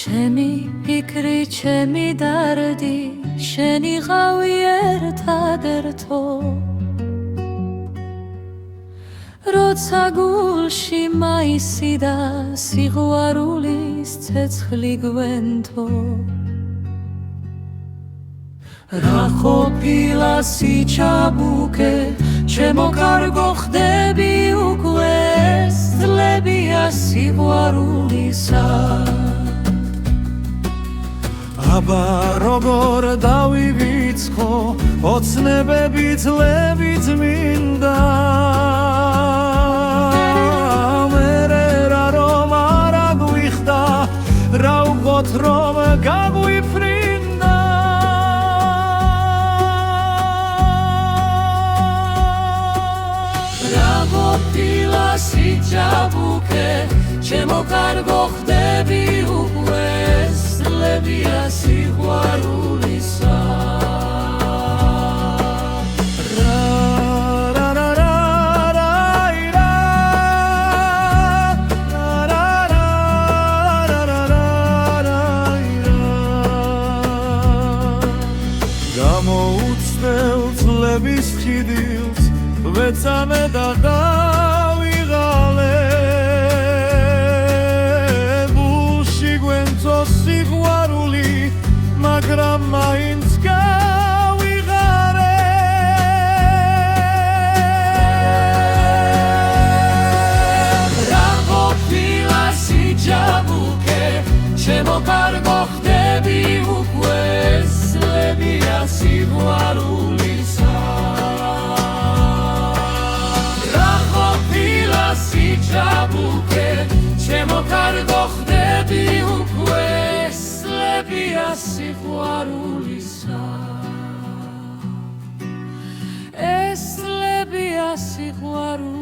ჩემი ფიქრი, ჩემი დარდი, შენი ყავი ერთადერთო. როცა გულში მაისი და სიყვარულის ცეცხლი გვენთო. რა ყოფილა სიჩაბუკე, ჩემო კარგო ხდები უკვე წლებია სიყვარულისა. აბა როგორ დავივიწყო, ოცნებები ძლებით მინდა. მერე რა რომ არ აგვიხდა, რა ვღოთ რომ გაგვიფრინდა. რა ყოფილა სიჩაბუკე, ჩემო კარგო ხდები უკვე წლებია სიყვარულისა. გამოუცდელ წლების ხიდილს ვეწამე და დავიღალე. გულში გვენთო სიყვარული, მაგრამ მაინც გავიღარე. რა ყოფილა სიჩაბუკე, ჩემო კარგო ხდები უკვე წლებია სიყვარულისა. რა ყოფილა სიჩაბუკე, ჩემო კარგო ხდები უკვე წლებია სიყვარულისა. ეს წლებია სიყვარულისა.